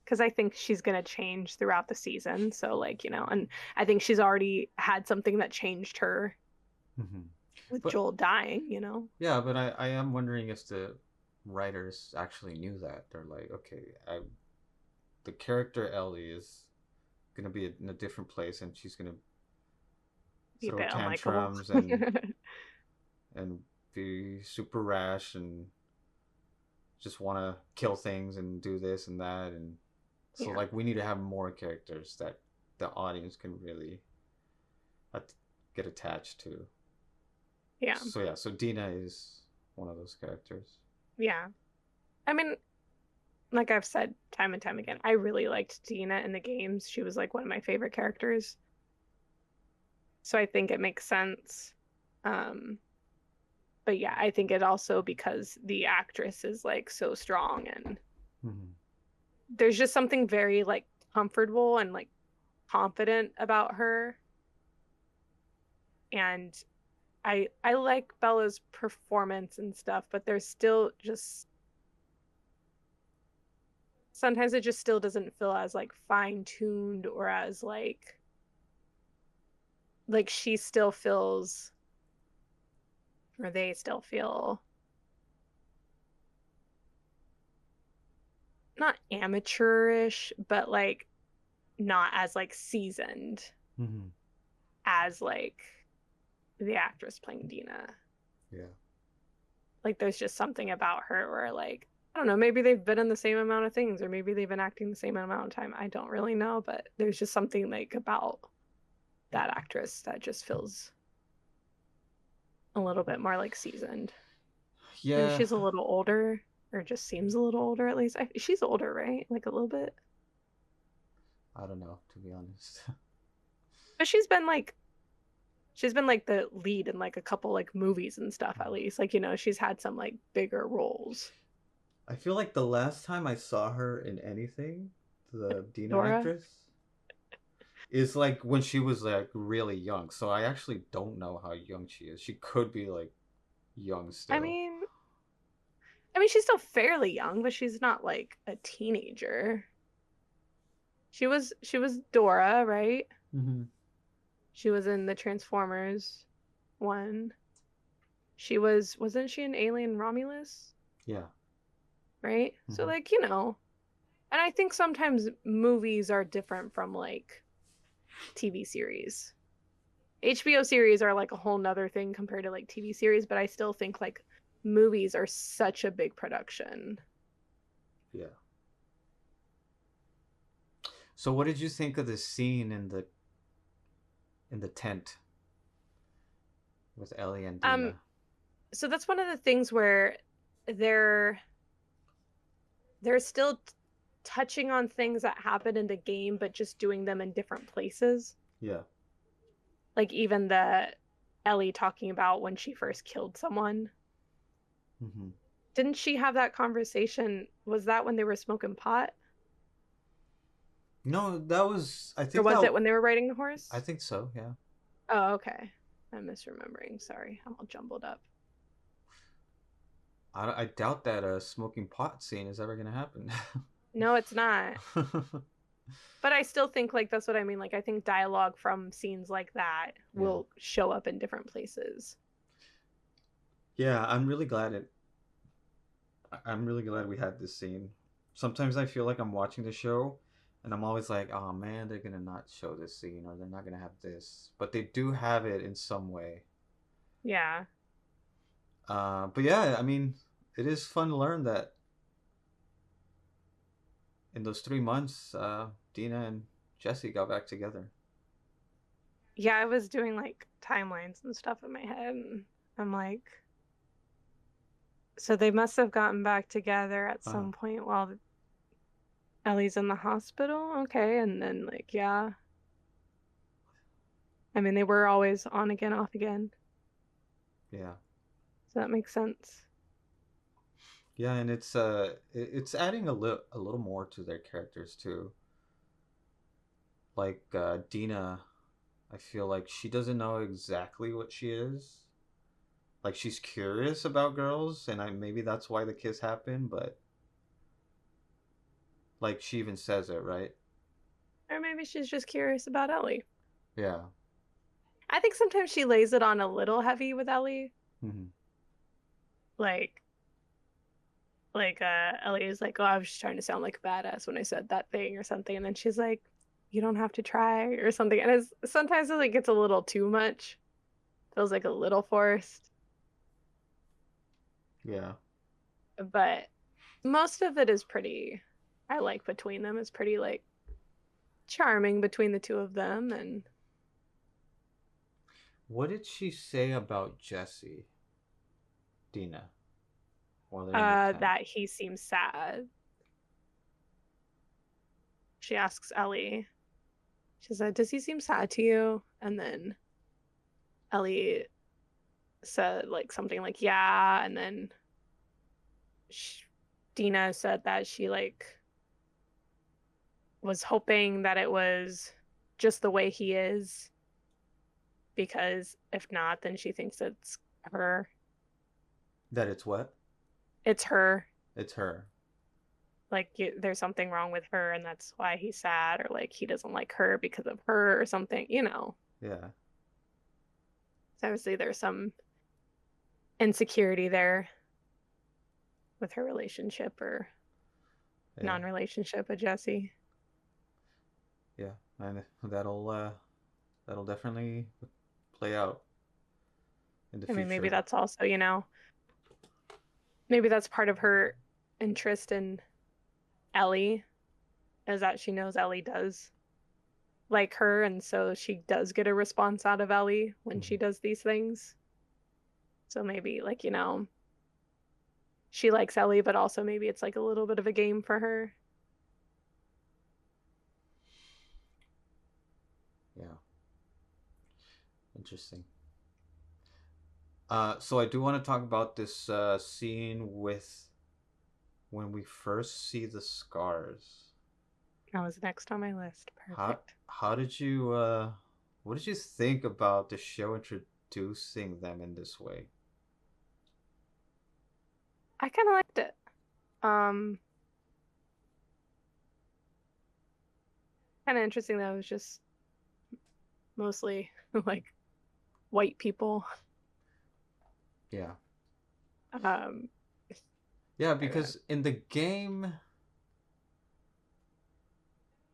S2: because I think she's gonna change throughout the season. So like, and I think she's already had something that changed her
S1: Mm-hmm.
S2: with
S1: But
S2: Joel dying.
S1: yeah, but I am wondering if the writers actually knew that. They're like, okay, the character Ellie is gonna be in a different place, and she's gonna
S2: Be a
S1: throw
S2: bit unlikable.
S1: tantrums and be super rash and just want to kill things and do this and that, and so
S2: Yeah.
S1: like we need to have more characters that the audience can really get attached to.
S2: Yeah.
S1: So yeah, so Dina is one of those characters.
S2: Yeah. I mean, like I've said time and time again, I really liked Dina in the games. She was like one of my favorite characters. So I think it makes sense. Um, but yeah, I think it also because the actress is like so strong and
S1: Mm-hmm.
S2: there's just something very like comfortable and like confident about her. And I like Bella's performance and stuff, but there's still just sometimes it just still doesn't feel as like fine-tuned or as like she still feels or they still feel not amateurish, but like not as like seasoned
S1: Mm-hmm.
S2: as like the actress playing Dina.
S1: Yeah.
S2: Like there's just something about her where like I don't know, maybe they've been in the same amount of things or maybe they've been acting the same amount of time. I don't really know, but there's just something like about that actress that just feels a little bit more like seasoned. Maybe
S1: Yeah.
S2: she's a little older or just seems a little older at least. She's older, right? Like a little bit.
S1: I don't know, to be honest.
S2: But she's been like the lead in like a couple like movies and stuff at least. Like, she's had some like bigger roles.
S1: I feel like the last time I saw her in anything, the Dina
S2: Dora.
S1: actress, is like when she was like really young. So I actually don't know how young she is. She could be like young
S2: I
S1: still.
S2: mean, I mean she's still fairly young, but she's not like a teenager. She was Dora, right?
S1: Mm-hmm.
S2: She was in the Transformers one. Wasn't she an Alien Romulus?
S1: Yeah.
S2: Right? So
S1: Mm-hmm.
S2: like, and I think sometimes movies are different from like TV series. HBO series are like a whole nother thing compared to like TV series, but I still think like movies are such a big production.
S1: Yeah. So what did you think of the scene in the tent with Ellie and
S2: Um,
S1: Dina?
S2: so that's one of the things where they're they're still touching on things that happen in the game, but just doing them in different places.
S1: Yeah.
S2: Like even the Ellie talking about when she first killed someone.
S1: Mm-hmm.
S2: Didn't she have that conversation? Was that when they were smoking pot?
S1: No, that was. I
S2: Or
S1: think
S2: was
S1: that.
S2: it when they were riding the
S1: I
S2: horse?
S1: think so. Yeah.
S2: Oh, okay. I'm misremembering. Sorry. I'm all jumbled up.
S1: I doubt that a smoking pot scene is ever gonna happen.
S2: No, it's not. But I still think like that's what I mean. Like I think dialogue from scenes like that
S1: Yeah.
S2: will show up in different places.
S1: Yeah. I'm really glad we had this scene. Sometimes I feel like I'm watching the show, and I'm always like, oh man, they're gonna not show this scene, or they're not gonna have this, but they do have it in some way.
S2: Yeah.
S1: But yeah, I mean, it is fun to learn that in those 3 months, Dina and Jesse got back together.
S2: Yeah, I was doing like timelines and stuff in my head and I'm like, so they must have gotten back together at
S1: Uh,
S2: some point while Ellie's in the hospital. Okay, and then like yeah. I mean, they were always on again, off again.
S1: yeah,
S2: So that makes sense.
S1: yeah, and it's adding a little more to their characters too. Like Dina, I feel like she doesn't know exactly what she is. Like she's curious about girls, and maybe that's why the kiss happened. But like she even says it, right?
S2: Or maybe she's just curious about Ellie.
S1: Yeah.
S2: I think sometimes she lays it on a little heavy with Ellie.
S1: Mm-hmm.
S2: Like Ellie is like, oh, I was just trying to sound like a badass when I said that thing or something, and then she's like, you don't have to try or something, and it's sometimes it like gets a little too much, feels like a little forced,
S1: Yeah.
S2: but most of it is pretty. I like between them is pretty like charming between the two of them, and
S1: What did she say about Jesse, Dina, while they're in the tent?
S2: that he seems sad. She asks Ellie. She said, "Does he seem sad to you?" And then Ellie said like something like yeah, and then she, Dina said that she like was hoping that it was just the way he is because if not then she thinks her
S1: That it's what?
S2: it's her
S1: It's her.
S2: like there's something wrong with her and that's why he's sad or like he doesn't like her because of her or something.
S1: Yeah.
S2: So obviously there's some insecurity there with her relationship or
S1: Yeah,
S2: non-relationship with Jesse.
S1: yeah, and that'll definitely play out in the
S2: I mean, maybe
S1: future.
S2: that's also, maybe that's part of her interest in Ellie, is that she knows Ellie does like her, and so she does get a response out of Ellie when
S1: Mhm.
S2: she does these things. So maybe, like, she likes Ellie, but also maybe it's like a little bit of a game for her.
S1: Yeah, interesting. So I do want to talk about this scene with when we first see the scars.
S2: That was next on my list.
S1: How
S2: Perfect.
S1: how did you what did you think about the show introducing them in this way?
S2: I kind of liked it. Um, Kind of interesting that it was just mostly like white people.
S1: Yeah.
S2: Um,
S1: Yeah,
S2: I don't know.
S1: because in the game,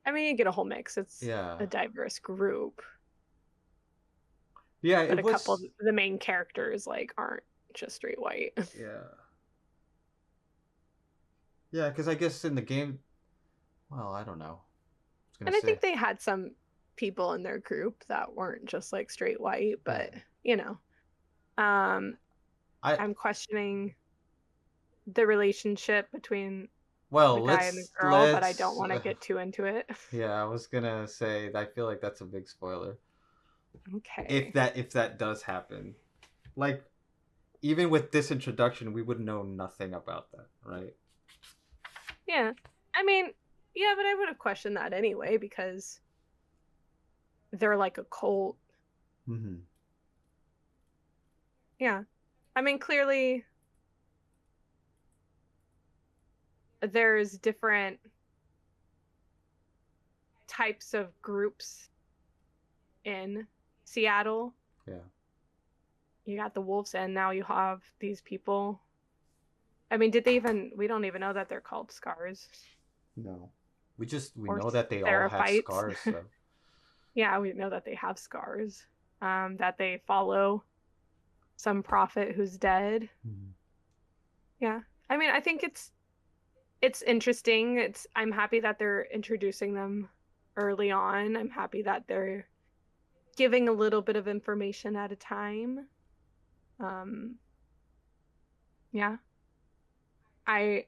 S2: I mean, you get a whole mix. It's
S1: yeah.
S2: a diverse group,
S1: Yeah,
S2: but
S1: it
S2: a couple of
S1: was
S2: the main characters like aren't just straight white.
S1: yeah. Yeah, cuz I guess in the game, well, I don't know. I was going
S2: And
S1: to
S2: I
S1: say.
S2: think they had some people in their group that weren't just like straight white,
S1: Yeah.
S2: but you know, um,
S1: I
S2: I'm questioning the relationship between the
S1: well,
S2: guy and the
S1: let's
S2: girl, but I don't
S1: let's
S2: want to get too into it.
S1: yeah, I was going to say I feel like that's a big spoiler.
S2: Okay.
S1: If that does happen. Like even with this introduction, we would know nothing about that, right?
S2: Yeah. I mean, yeah, but I would have questioned that anyway because they're like a cult.
S1: Mhm.
S2: Yeah. I mean, clearly there's different types of groups in Seattle.
S1: Yeah.
S2: You got the wolves, and now you have these people. I mean, did they even, we don't even know that they're called scars
S1: No. We
S2: or
S1: know that they all have
S2: seraphites.
S1: scars, so.
S2: Yeah, we know that they have scars, that they follow some prophet who's dead.
S1: Mhm.
S2: Yeah. I mean, I think it's interesting. I'm happy that they're introducing them early on. I'm happy that they're giving a little bit of information at a time. Um, yeah. I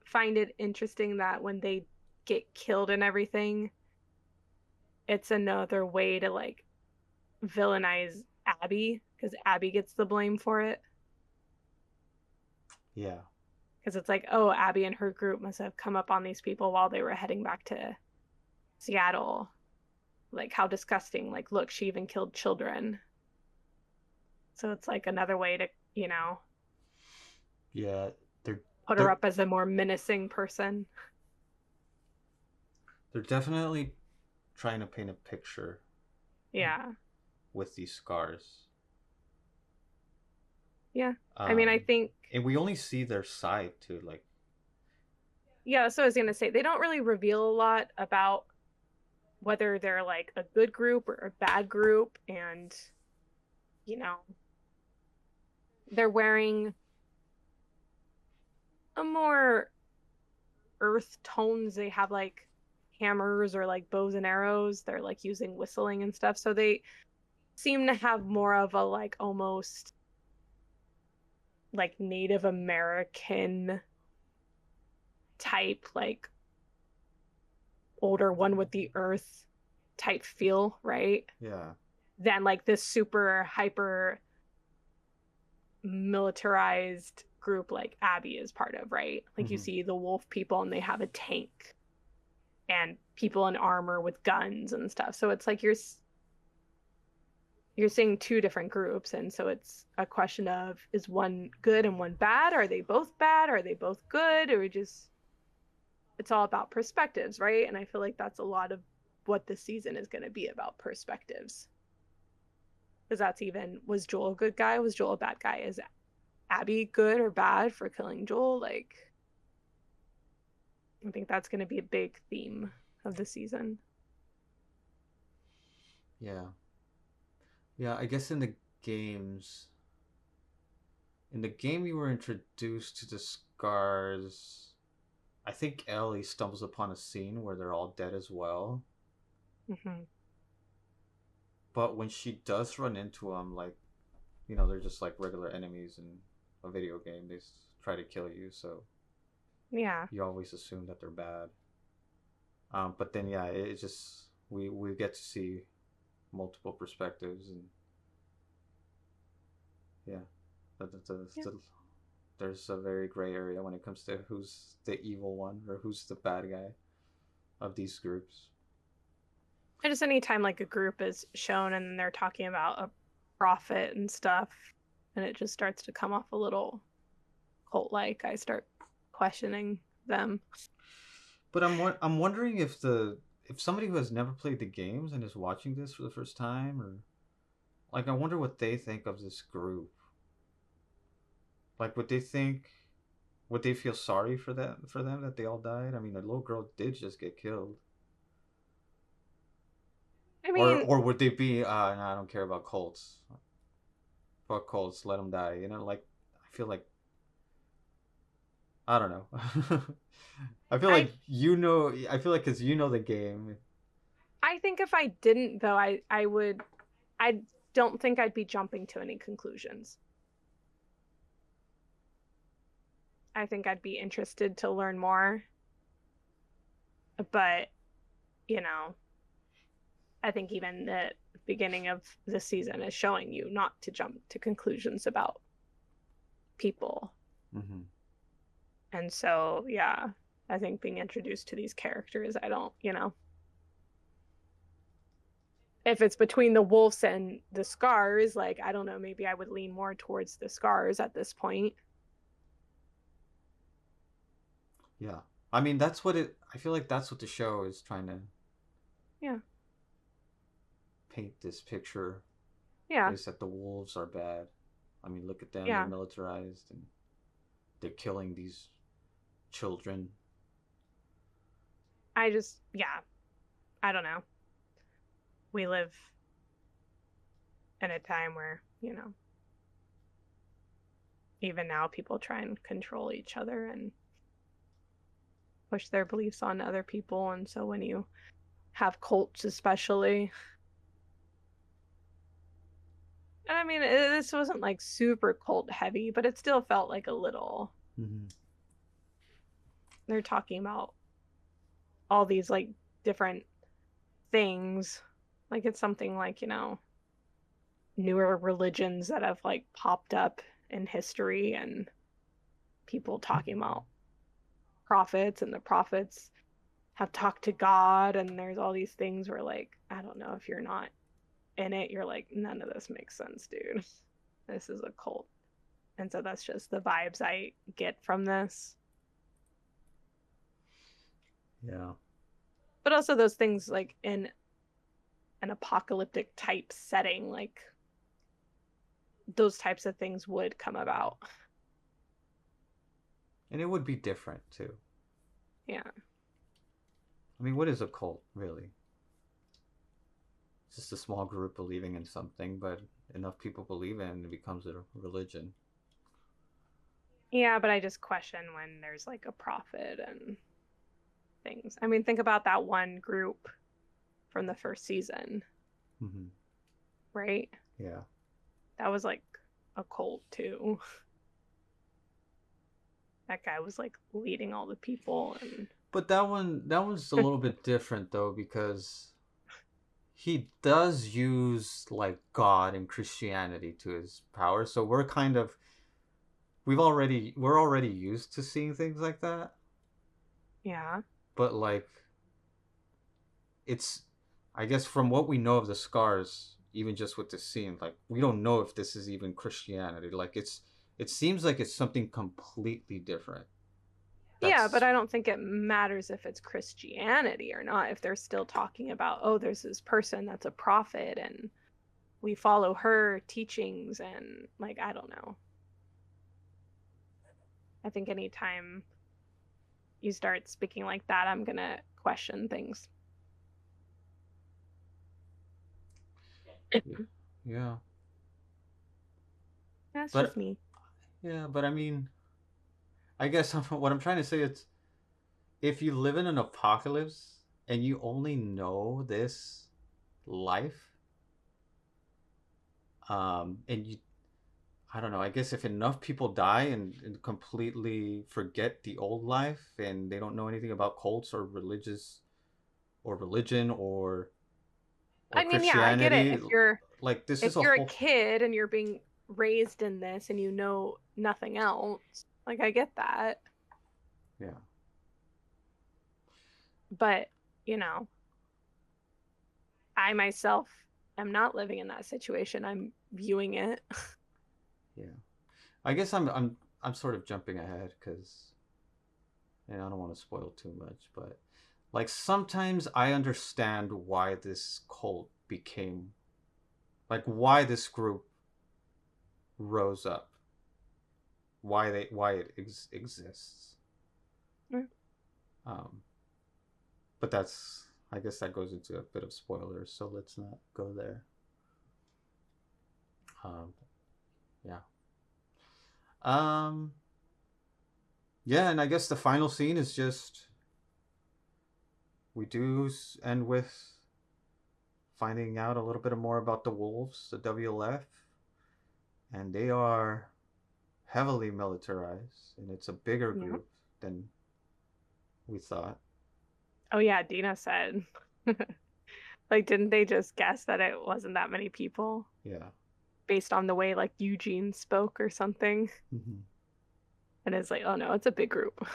S2: find it interesting that when they get killed and everything, it's another way to like villainize Abby because Abby gets the blame for it.
S1: Yeah.
S2: Because it's like, oh, Abby and her group must have come up on these people while they were heading back to Seattle. Like, how disgusting. Like, look, she even killed children. So it's like another way to,
S1: Yeah. They're
S2: put her
S1: they're
S2: up as a more menacing person.
S1: they're definitely trying to paint a picture
S2: Yeah.
S1: with these scars.
S2: Yeah. I mean, I
S1: Um
S2: think,
S1: and we only see their side too, like
S2: yeah, so I was going to say, they don't really reveal a lot about whether they're like a good group or a bad group. And, you know, they're wearing a more earth tones. They have like hammers or like bows and arrows. They're like using whistling and stuff. So they seem to have more of a like almost like Native American type, like older one with the earth type feel, right?
S1: yeah.
S2: Than like this super hyper militarized group like Abby is part of, right? Like you
S1: Mhm.
S2: see the wolf people and they have a tank and people in armor with guns and stuff. So it's like you're seeing two different groups, and so it's a question of, is one good and one bad? Are they both bad? Are they both good? Or just, it's all about perspectives, right? And I feel like that's a lot of what this season is going to be about, perspectives. Because that's even, was Joel a good guy? Was Joel a bad guy? Is Abby good or bad for killing Joel? Like, I think that's going to be a big theme of the season.
S1: Yeah. Yeah, I guess games in the game you were introduced to the scars. I think Ellie stumbles upon a scene where they're all dead as well.
S2: Mm-hmm.
S1: But when she does run into them, like, they're just like regular enemies in a video game. They try to kill you, so
S2: Yeah.
S1: you always assume that they're bad. But then, yeah, it just we get to see multiple perspectives, and yeah,
S2: Yeah.
S1: there's a very gray area when it comes to who's the evil one or who's the bad guy of these groups.
S2: And just anytime like a group is shown and they're talking about a prophet and stuff, and it just starts to come off a little cult-like, I start questioning them.
S1: But I'm wondering if somebody who has never played the games and is watching this for the first time, or like, I wonder what they think of this group. Like, would they feel sorry for them that they all died? I mean, the little girl did just get killed.
S2: I
S1: Or
S2: mean,
S1: would they be, no, I don't care about cults. Fuck cults, let them die. Like, I feel like, I don't know. I feel
S2: I
S1: like I feel like because the game.
S2: I think if I didn't though, I would I don't think I'd be jumping to any conclusions. I think I'd be interested to learn more, but you know, I think even the beginning of the season is showing you not to jump to conclusions about people.
S1: Mm-hmm.
S2: And so, yeah, I think being introduced to these characters, I don't, if it's between the wolves and the scars, like, I don't know, maybe I would lean more towards the scars at this point.
S1: Yeah. I mean, that's what it. I feel like that's what the show is trying to
S2: Yeah.
S1: paint this picture,
S2: Yeah.
S1: is that the wolves are bad. I mean, look at them. They're
S2: Yeah.
S1: militarized and they're killing these children.
S2: Yeah, I don't know. We live in a time where, even now people try and control each other and push their beliefs on other people. And so when you have cults, especially, and I mean, this wasn't like super cult heavy, but it still felt like a little.
S1: Mm-hmm.
S2: They're talking about all these like different things. Like it's something like, newer religions that have like popped up in history and people talking about prophets and the prophets have talked to God and there's all these things where like I don't know if you're not in it you're like none of this makes sense, dude. This is a cult. And so that's just the vibes I get from this.
S1: Yeah.
S2: But also those things like in an apocalyptic type setting, like those types of things would come about.
S1: And it would be different too.
S2: Yeah.
S1: I mean, what is a cult really? It's just a small group believing in something, but enough people believe in it, it becomes a religion.
S2: Yeah, but I just question when there's like a prophet and things. I mean, think about that one group from the first season,
S1: Mm-hmm.
S2: right?
S1: Yeah.
S2: That was like a cult too. That guy was like leading all the people and
S1: But that one's a little bit different though, because he does use like God and Christianity to his power. So we're already used to seeing things like that.
S2: yeah.
S1: But like, it's, I guess from what we know of the scars, even just with the scene, like, we don't know if this is even Christianity. Like, it seems like it's something completely different.
S2: Yeah, but
S1: That's
S2: I don't think it matters if it's Christianity or not if they're still talking about, oh, there's this person that's a prophet and we follow her teachings and like I don't know. I think anytime you start speaking like that, I'm gonna question things.
S1: Yeah.
S2: That's just
S1: But
S2: me.
S1: yeah, but I mean, I guess what I'm trying to say is, if you live in an apocalypse and you only know this life, and you, I don't know, I guess if enough people die and completely forget the old life and they don't know anything about cults or religion or
S2: I mean, yeah, I get it.
S1: Christianity, like this is
S2: If
S1: a
S2: you're a
S1: whole,
S2: kid and you're being raised in this and you know nothing else, like I get that.
S1: yeah.
S2: But, you know, I myself am not living in that situation. I'm viewing it.
S1: Yeah. I guess I'm sort of jumping ahead because, and I don't want to spoil too much, but like sometimes I understand why this cult became, like why this group rose up, why it exists. Um, but that's, I guess that goes into a bit of spoilers, so let's not go there. Um, yeah. Um, yeah, and I guess the final scene is just we do end with finding out a little bit more about the wolves, the WLF, and they are heavily militarized, and it's a bigger
S2: Yeah.
S1: group than we thought.
S2: Oh yeah, Dina said. Like, didn't they just guess that it wasn't that many people
S1: Yeah.
S2: based on the way like Eugene spoke or something?
S1: Mm-hmm.
S2: And it's like, oh no, it's a big group.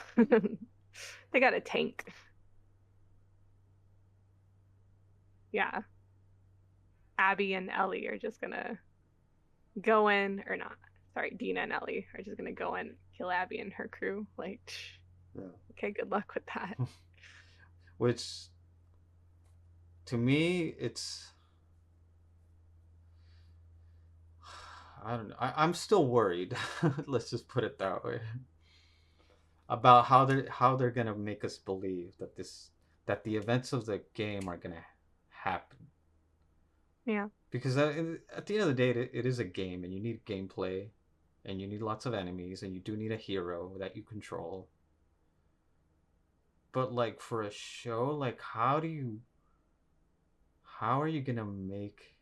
S2: They got a tank. Yeah. Abby and Ellie are just gonna go in, or not. Sorry, Dina and Ellie are just gonna go in, kill Abby and her crew. Like,
S1: Yeah.
S2: okay, good luck with that.
S1: Which to me, it's, I don't know. I'm still worried. Let's just put it that way about how they're gonna make us believe that the events of the game are gonna happen.
S2: Yeah.
S1: Because at the end of the day, it is a game, and you need gameplay, and you need lots of enemies, and you do need a hero that you control. But like for a show, like how are you gonna make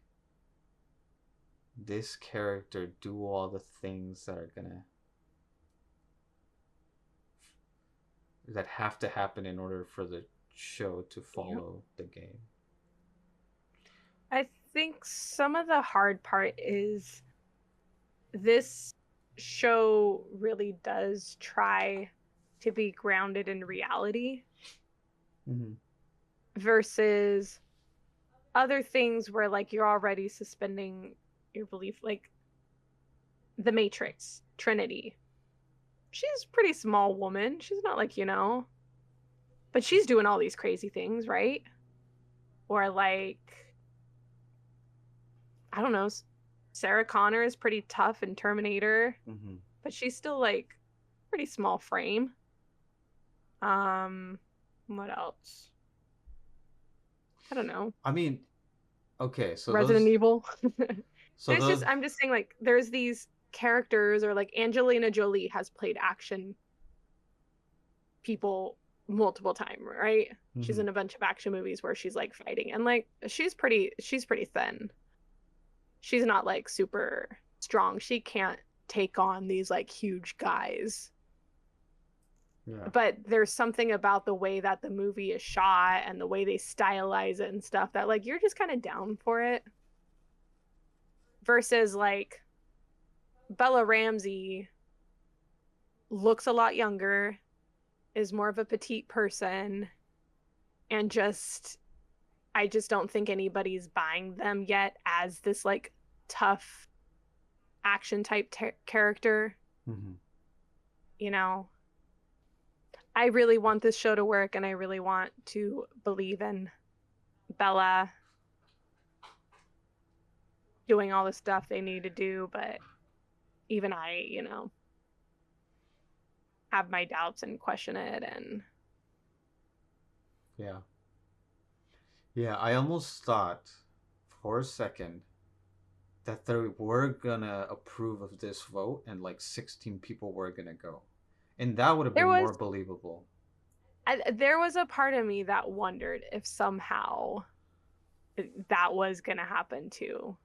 S1: this character do all the things that have to happen in order for the show to
S2: Yeah.
S1: follow the game?
S2: I think some of the hard part is this show really does try to be grounded in reality
S1: Mm-hmm.
S2: versus other things where like you're already suspending your belief, like the Matrix, Trinity. She's a pretty small woman. She's not like, but she's doing all these crazy things, right? Or like, I don't know, Sarah Connor is pretty tough in Terminator,
S1: Mm-hmm.
S2: but she's still like pretty small frame. Um, what else? I don't know.
S1: I mean, okay,
S2: Resident Evil.
S1: so
S2: There's just
S1: those,
S2: I'm just saying like there's these characters or like Angelina Jolie has played action people multiple times, right? She's
S1: mm-hmm.
S2: in a bunch of action movies where she's like fighting and like she's pretty thin. She's not like super strong. She can't take on these like huge guys.
S1: Yeah.
S2: But there's something about the way that the movie is shot and the way they stylize it and stuff that like you're just kind of down for it versus like Bella Ramsey looks a lot younger, is more of a petite person, and just I just don't think anybody's buying them yet as this like tough action type character.
S1: Mm-hmm.
S2: You know, I really want this show to work, and I really want to believe in Bella doing all the stuff they need to do, but even I, have my doubts and question it. And
S1: Yeah. Yeah, I almost thought for a second that they were gonna approve of this vote and like 16 people were gonna go. And that would have
S2: There
S1: been
S2: was
S1: more believable.
S2: there was a part of me that wondered if somehow that was gonna happen too.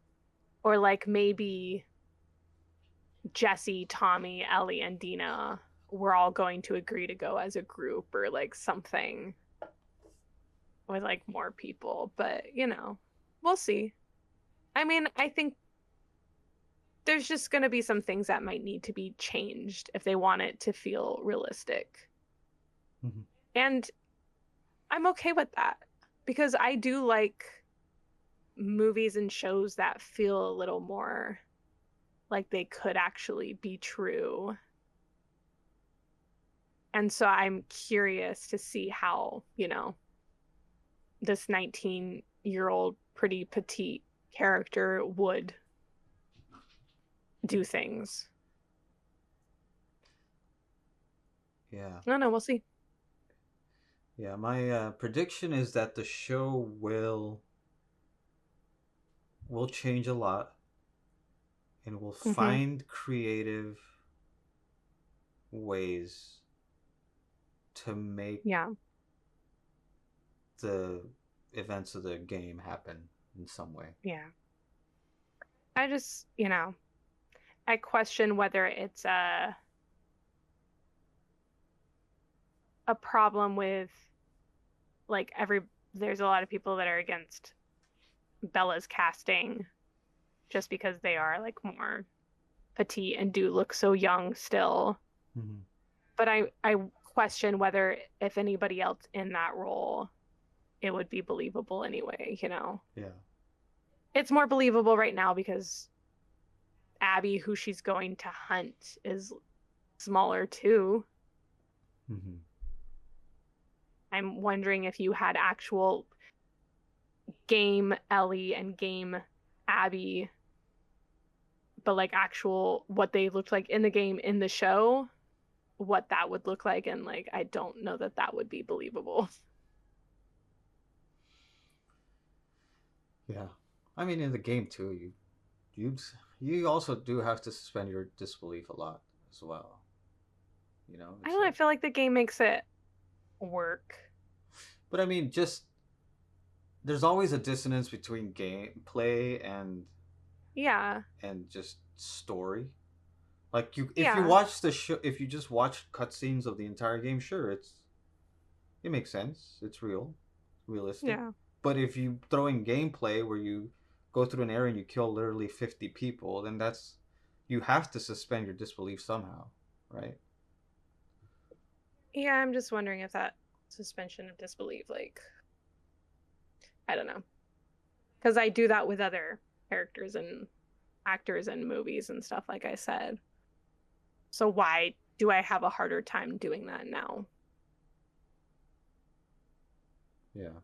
S2: Or like maybe Jesse, Tommy, Ellie, and Dina were all going to agree to go as a group or like something with like more people. But, we'll see. I mean, I think there's just going to be some things that might need to be changed if they want it to feel realistic.
S1: Mhm.
S2: And I'm okay with that because I do like movies and shows that feel a little more like they could actually be true. And so I'm curious to see how, this 19-year-old pretty petite character would do things.
S1: Yeah.
S2: I don't know, we'll see.
S1: Yeah, my prediction is that the show will change a lot and will
S2: Hmm.
S1: find creative ways to make
S2: Yeah.
S1: the events of the game happen in some way.
S2: Yeah. I just, I question whether it's a problem with like there's a lot of people that are against Bella's casting just because they are like more petite and do look so young still.
S1: Mm-hmm.
S2: But I question whether if anybody else in that role it would be believable anyway.
S1: Yeah.
S2: It's more believable right now because Abby, who she's going to hunt, is smaller too.
S1: Mm-hmm.
S2: I'm wondering if you had actual game Ellie and game Abby, but like actual what they looked like in the game in the show, what that would look like. And like, I don't know that that would be believable.
S1: Yeah. I mean, in the game too, you you also do have to suspend your disbelief a lot as well. You know,
S2: I
S1: it's
S2: don't know. I
S1: like,
S2: feel like the game makes it work.
S1: but I mean, just there's always a dissonance between gameplay
S2: Yeah.
S1: and just story. Like if you
S2: Yeah.
S1: watch the show, if you just watch cutscenes of the entire game, sure, it makes sense. It's realistic.
S2: Yeah.
S1: But if you throw in gameplay where you go through an area and you kill literally 50 people, then that's you have to suspend your disbelief somehow, right?
S2: Yeah. I'm just wondering if that suspension of disbelief, like, I don't know. Because I do that with other characters and actors and movies and stuff, like I said. So why do I have a harder time doing that now?
S1: Yeah.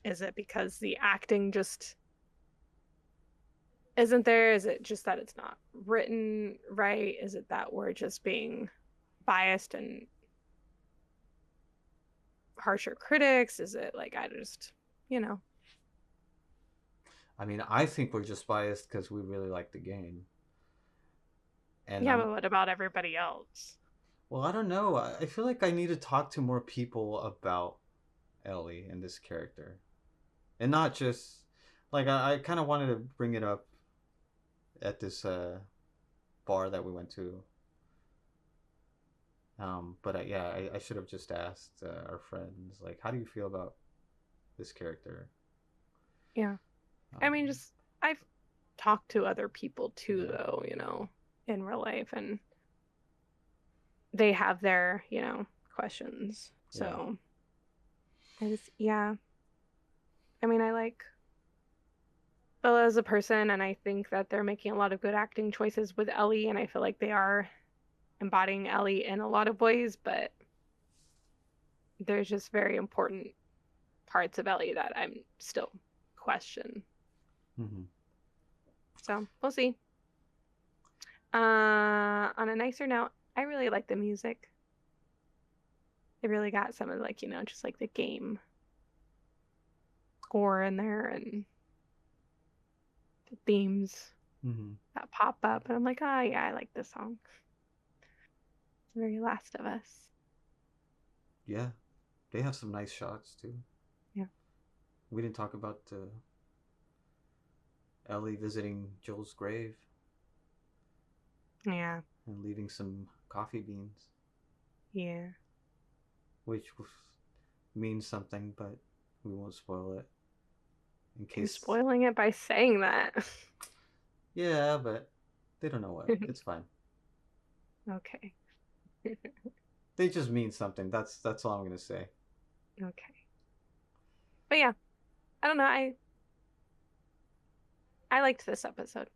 S2: Is it because the acting just isn't there? Is it just that it's not written right? Is it that we're just being biased and harsher critics? Is it like I just, you know?
S1: I mean, I think we're just biased because we really like the game, and
S2: Yeah, but what about everybody else?
S1: well, I don't know. I feel like I need to talk to more people about Ellie and this character, and not just like I kind of wanted to bring it up at this bar that we went to. But yeah, I should have just asked our friends, like, how do you feel about this character?
S2: Yeah. I mean,
S1: Um,
S2: just I've talked to other people too,
S1: yeah,
S2: though, in real life, and they have their, questions.
S1: yeah,
S2: So yeah. I mean, I like Bella as a person, and I think that they're making a lot of good acting choices with Ellie, and I feel like they are embodying Ellie in a lot of ways, but there's just very important parts of Ellie that I'm still question.
S1: mm-hmm.
S2: So we'll see. On a nicer note, I really like the music. They really got some of like, just like the game score in there and the themes
S1: Mm-hmm.
S2: that pop up. And I'm like, oh yeah, I like this song. It's very Last of Us.
S1: Yeah, they have some nice shots too.
S2: Yeah.
S1: We didn't talk about Ellie visiting Joel's grave
S2: Yeah.
S1: and leaving some coffee beans,
S2: Yeah.
S1: which means something, but we won't spoil it in
S2: I'm
S1: case.
S2: spoiling it by saying that.
S1: Yeah, but they don't know what. It's fine.
S2: Okay.
S1: They just mean something. That's all I'm gonna say.
S2: Okay. But yeah, I don't know. I liked this episode.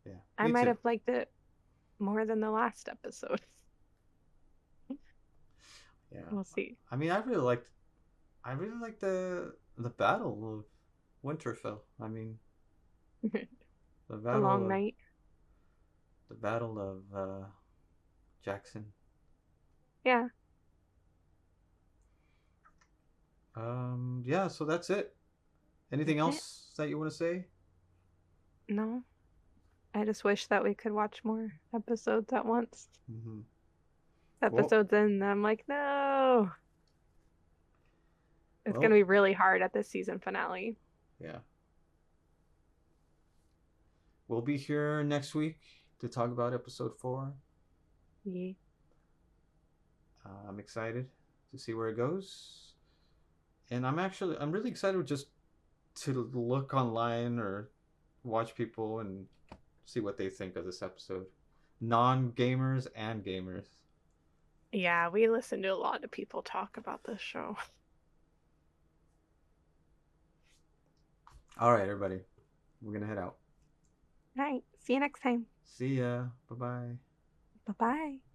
S1: Yeah,
S2: I
S1: me
S2: might
S1: too.
S2: have liked it more than the last episode.
S1: Yeah,
S2: We'll see.
S1: I mean, I really liked the battle of Winterfell. I mean, the
S2: The
S1: battle
S2: long
S1: of
S2: night.
S1: the battle of Jackson.
S2: Yeah.
S1: Yeah, so that's it. Anything
S2: That's it.
S1: else that you want to say?
S2: No. I just wish that we could watch more episodes at once.
S1: Mm-hmm. Well,
S2: Episodes in, I'm like, no. It's gonna
S1: well,
S2: be really hard at the season finale.
S1: yeah. We'll be here next week to talk about episode 4.
S2: Yeah.
S1: I'm excited to see where it goes, and I'm really excited just to look online or watch people and see what they think of this episode. Non gamers and gamers.
S2: Yeah, we listen to a lot of people talk about this show.
S1: All right, everybody. We're going to head out.
S2: All right. See you next time.
S1: See ya. Bye bye.
S2: Bye bye.